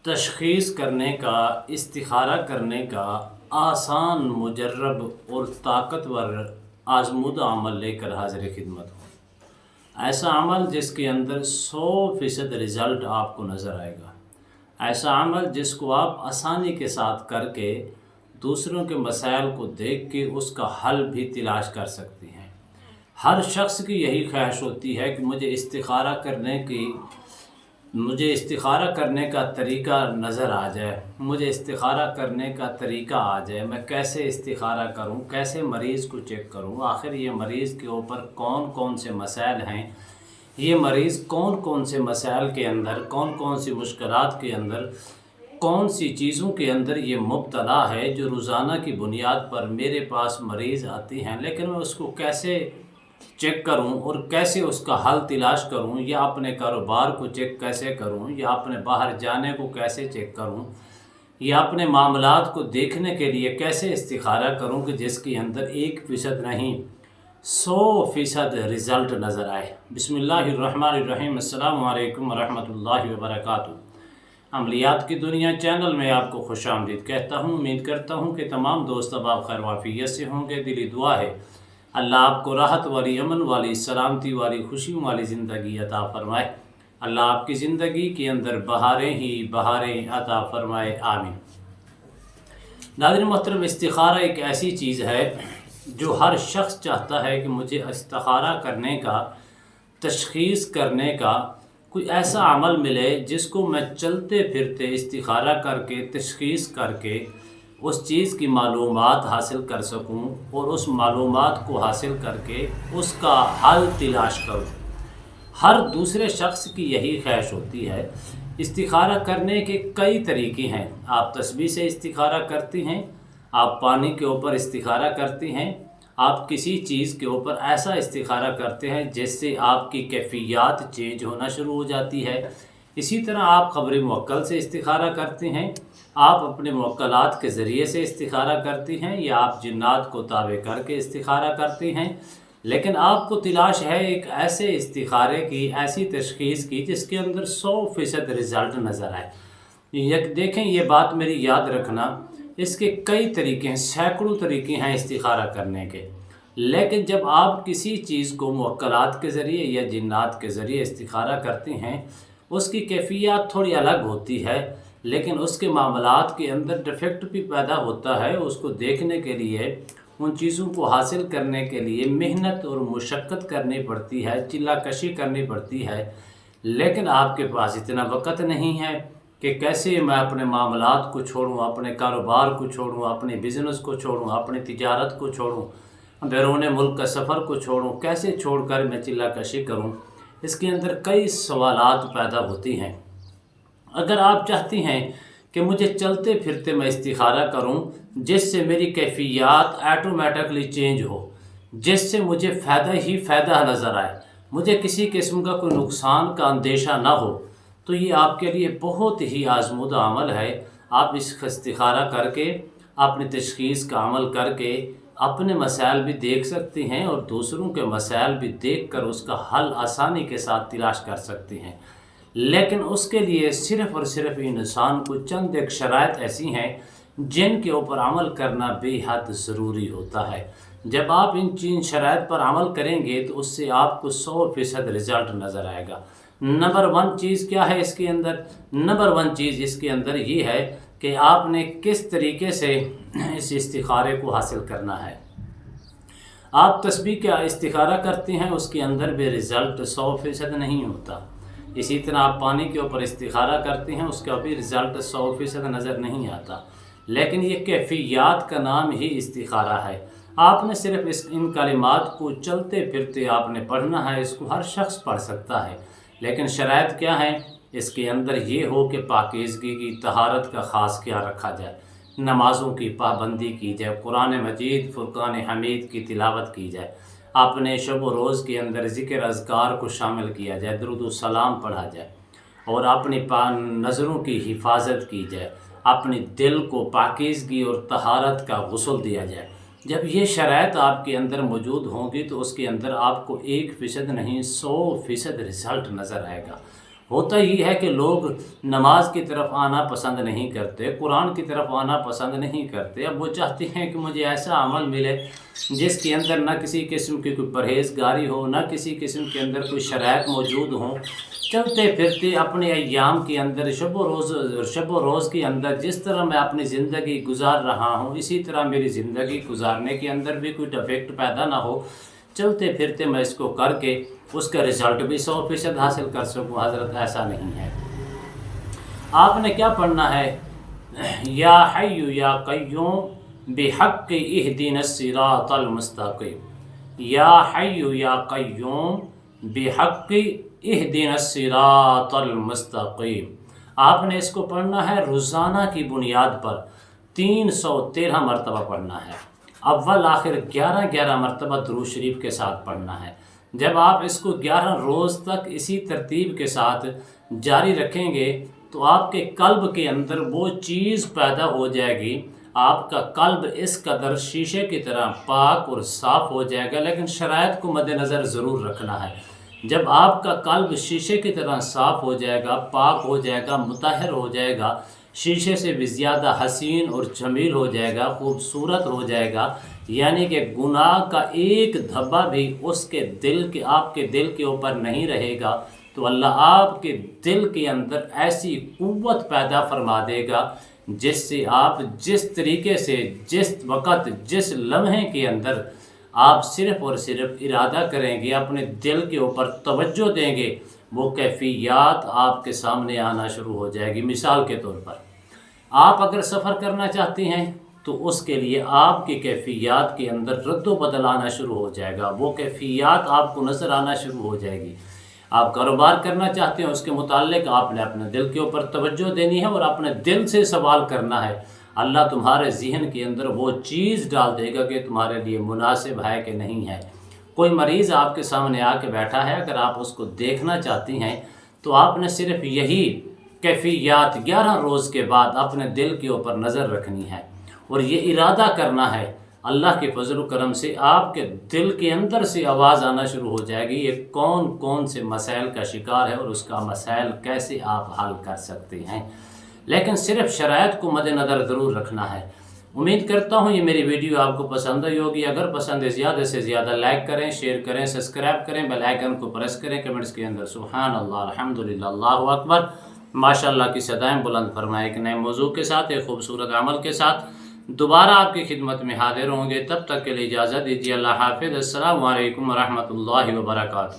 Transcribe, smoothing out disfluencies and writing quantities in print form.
तशख़ीस करने का, इस्तिखारा करने का आसान, मुजर्रब और ताकतवर आज़मूदा अमल लेकर हाज़िर खिदमत हूँ। ऐसा अमल जिसके अंदर 100% रिज़ल्ट आपको नज़र आएगा। ऐसा अमल जिसको आप आसानी के साथ करके दूसरों के मसाइल को देख के उसका हल भी तलाश कर सकती हैं। हर शख्स की यही ख्वाहिश होती है कि मुझे इस्तिखारा करने का तरीका नज़र आ जाए, मुझे इस्तिखारा करने का तरीका आ जाए, मैं कैसे इस्तिखारा करूं, कैसे मरीज़ को चेक करूं, आखिर ये मरीज़ के ऊपर कौन कौन से मसाइल हैं, ये मरीज़ कौन कौन से मसाइल के अंदर, कौन कौन सी मुश्किलात के अंदर, कौन सी चीज़ों के अंदर ये मुब्तला है जो रोज़ाना की बुनियाद पर मेरे पास मरीज़ आती हैं, लेकिन मैं उसको कैसे चेक करूं और कैसे उसका हल तलाश करूं, या अपने कारोबार को चेक कैसे करूं, या अपने बाहर जाने को कैसे चेक करूं, या अपने मामलात को देखने के लिए कैसे इस्तिखारा करूं कि जिसके अंदर 1% नहीं 100% रिज़ल्ट नज़र आए। बिस्मिल्लाहिर्रहमानिर्रहीम। अस्सलामु अलैकुम वरहमतुल्लाहि वबरकातुहू। अमलियात की दुनिया चैनल में आपको खुशामदीद कहता हूँ। उम्मीद करता हूँ कि तमाम दोस्त अब आप खैर वाफियत से होंगे। दिली दुआ है अल्लाह आपको राहत वाली, अमन वाली, सलामती वाली, खुशियों वाली ज़िंदगी अता फ़रमाए। अल्लाह आपकी ज़िंदगी के अंदर बहारें ही बहारें अता फ़रमाए, आमीन। नाज़रीन मोहतरम, इस्तिखारा एक ऐसी चीज़ है जो हर शख्स चाहता है कि मुझे इस्तिखारा करने का, तशख़ीस करने का कोई ऐसा अमल मिले जिसको मैं चलते फिरते इस्तिखारा करके, तशख़ीस करके उस चीज़ की मालूमात हासिल कर सकूं और उस मालूमात को हासिल करके उसका हल तलाश करूं। हर दूसरे शख्स की यही ख्वाहिश होती है। इस्तिखारा करने के कई तरीके हैं। आप तस्बीह से इस्तिखारा करती हैं, आप पानी के ऊपर इस्तिखारा करती हैं, आप किसी चीज़ के ऊपर ऐसा इस्तिखारा करते हैं जिससे आपकी कैफियत चेंज होना शुरू हो जाती है। इसी तरह आप ख़बर मुवक्कल से इस्तिखारा करते हैं, आप अपने मुवक्कलात के ज़रिए से इस्तिखारा करती हैं, या आप जिन्नात को ताबे करके इस्तिखारा करती हैं। लेकिन आपको तलाश है एक ऐसे इस्तिखारे की, ऐसी तशख़ीस की जिसके अंदर 100% रिज़ल्ट नज़र आए। देखें, ये बात मेरी याद रखना, इसके कई तरीके हैं, सैकड़ों तरीके हैं इस्तिखारा करने के। लेकिन जब आप किसी चीज़ को मुवक्कलात के ज़रिए या जिन्नात के ज़रिए इस्तिखारा करते हैं, उसकी कैफियत थोड़ी अलग होती है, लेकिन उसके मामलात के अंदर डिफेक्ट भी पैदा होता है। उसको देखने के लिए, उन चीज़ों को हासिल करने के लिए मेहनत और मुशक्क़त करनी पड़ती है, चिल्लाकशी करनी पड़ती है। लेकिन आपके पास इतना वक़्त नहीं है कि कैसे मैं अपने मामलात को छोड़ूं, अपने कारोबार को छोड़ूं, अपने बिज़नेस को छोड़ूं, अपनी तिजारत को छोड़ूं, बैरून मुल्क का सफ़र को छोड़ूं, कैसे छोड़कर मैं चिल्लाकशी करूं। इसके अंदर कई सवालात पैदा होती हैं। अगर आप चाहती हैं कि मुझे चलते फिरते मैं इस्तिखारा करूं जिससे मेरी कैफियत ऑटोमेटिकली चेंज हो, जिससे मुझे फ़ायदा ही फ़ायदा नज़र आए, मुझे किसी किस्म का कोई नुकसान का अंदेशा ना हो, तो ये आपके लिए बहुत ही आज़मूदा अमल है। आप इस इस्तिखारा करके, अपनी तशख़ीस का अमल करके अपने मसाइल भी देख सकती हैं और दूसरों के मसाइल भी देख कर उसका हल आसानी के साथ तलाश कर सकती हैं। लेकिन उसके लिए सिर्फ़ और सिर्फ इंसान को चंद एक शराइत ऐसी हैं जिनके ऊपर अमल करना बेहद ज़रूरी होता है। जब आप इन 3 शराइत पर अमल करेंगे तो उससे आपको 100% रिज़ल्ट नज़र आएगा। नंबर 1 चीज़ क्या है इसके अंदर? नंबर 1 चीज़ इसके अंदर ये है कि आपने किस तरीके से इस इस्तिखारे को हासिल करना है। आप तस्बीह का इस्तिखारा करते हैं, उसके अंदर भी रिज़ल्ट 100% नहीं होता। इसी तरह आप पानी के ऊपर इस्तिखारा करते हैं, उसका भी रिज़ल्ट 100% नज़र नहीं आता। लेकिन ये कैफियत का नाम ही इस्तिखारा है। आपने सिर्फ इन कलिमात को चलते फिरते आपने पढ़ना है। इसको हर शख्स पढ़ सकता है, लेकिन शराइत क्या है इसके अंदर? ये हो कि पाकीज़गी की, तहारत का ख़ास ख्याल रखा जाए, नमाज़ों की पाबंदी की जाए, कुरान मजीद, फ़ुरक़ान हमीद की तिलावत की जाए, अपने शब व रोज़ के अंदर ज़िक्र अज़कार को शामिल किया जाए, दुरूद व सलाम पढ़ा जाए, और अपनी नज़रों की हिफाजत की जाए, अपने दिल को पाकीज़गी और तहारत का गुस्ल दिया जाए। जब ये शराइत आपके अंदर मौजूद होंगी तो उसके अंदर आपको 1% नहीं 100% रिज़ल्ट नज़र आएगा। होता ही है कि लोग नमाज की तरफ आना पसंद नहीं करते, कुरान की तरफ आना पसंद नहीं करते। अब वो चाहते हैं कि मुझे ऐसा अमल मिले जिसके अंदर ना किसी किस्म की कोई परहेज़गारी हो, ना किसी किस्म के अंदर कोई शराइत मौजूद हो। चलते फिरते अपने अय्याम के अंदर शब व रोज़ के अंदर जिस तरह मैं अपनी ज़िंदगी गुजार रहा हूँ, इसी तरह मेरी ज़िंदगी गुजारने के अंदर भी कोई डिफेक्ट पैदा ना हो। चलते फिरते मैं इसको करके उसका रिज़ल्ट भी 100% हासिल कर सकूँ। हज़रत ऐसा नहीं है। आपने क्या पढ़ना है? या हय्यु या क़य्यूम बिहक़्क़ि इहदिनस सिरातल मुस्तक़ीम। या हय्यु या क़य्यूम बिहक़्क़ि इहदिनस सिरातल मुस्तक़ीम। आपने इसको पढ़ना है रोज़ाना की बुनियाद पर 313 मरतबा पढ़ना है। अव्वल आखिर 11 मरतबा दुरूद शरीफ के साथ पढ़ना है। जब आप इसको 11 रोज़ तक इसी तरतीब के साथ जारी रखेंगे तो आपके कल्ब के अंदर वो चीज़ पैदा हो जाएगी। आपका कल्ब इस कदर शीशे की तरह पाक और साफ़ हो जाएगा। लेकिन शराइत को मद्देनज़र ज़रूर रखना है। जब आपका कल्ब शीशे की तरह साफ़ हो जाएगा, पाक हो जाएगा, मुतहर हो जाएगा, शीशे से भी ज़्यादा हसीन और जमील हो जाएगा, खूबसूरत हो जाएगा, यानी कि गुनाह का एक धब्बा भी उसके दिल के आपके दिल के ऊपर नहीं रहेगा, तो अल्लाह आपके दिल के अंदर ऐसी क़ुव्वत पैदा फरमा देगा जिससे आप जिस तरीके से जिस वक़्त जिस लम्हे के अंदर आप सिर्फ़ और सिर्फ इरादा करेंगे, अपने दिल के ऊपर तवज्जो देंगे, वो कैफ़ियत आपके सामने आना शुरू हो जाएगी। मिसाल के तौर पर आप अगर सफ़र करना चाहते हैं तो उसके लिए आपकी कैफ़ियत के अंदर रद्दो बदल आना शुरू हो जाएगा। वो कैफ़ियत आपको नज़र आना शुरू हो जाएगी। आप कारोबार करना चाहते हैं, उसके मुताल्लिक आपने अपने दिल के ऊपर तवज्जो देनी है और अपने दिल से सवाल करना है। अल्लाह तुम्हारे ज़हन के अंदर वो चीज़ डाल देगा कि तुम्हारे लिए मुनासिब है कि नहीं है। कोई मरीज़ आपके सामने आके बैठा है, अगर आप उसको देखना चाहती हैं तो आपने सिर्फ़ यही कैफ़ियत 11 रोज़ के बाद अपने दिल के ऊपर नज़र रखनी है और ये इरादा करना है। अल्लाह के फजल करम से आपके दिल के अंदर से आवाज़ आना शुरू हो जाएगी, ये कौन कौन से मसाइल का शिकार है और उसका मसाइल कैसे आप हल कर सकते हैं। लेकिन सिर्फ़ शराइत को मद्देनज़र ज़रूर रखना है। उम्मीद करता हूँ ये मेरी वीडियो आपको पसंद आई होगी। अगर पसंद है ज़्यादा से ज़्यादा लाइक करें, शेयर करें, सब्सक्राइब करें, बेल आइकन को प्रेस करें। कमेंट्स के अंदर सुभान अल्लाह, अल्हम्दुलिल्लाह, अल्लाहु अकबर, माशाअल्लाह की सदाएं बुलंद फरमाए। एक नए मौजू के साथ, एक खूबसूरत अमल के साथ दोबारा आपकी खिदमत में हाजिर होंगे। तब तक के लिए इजाज़त दीजिए। अल्लाह हाफ़िज़। अस्सलामु अलैकुम व रहमतुल्लाहि व बरकातुहू।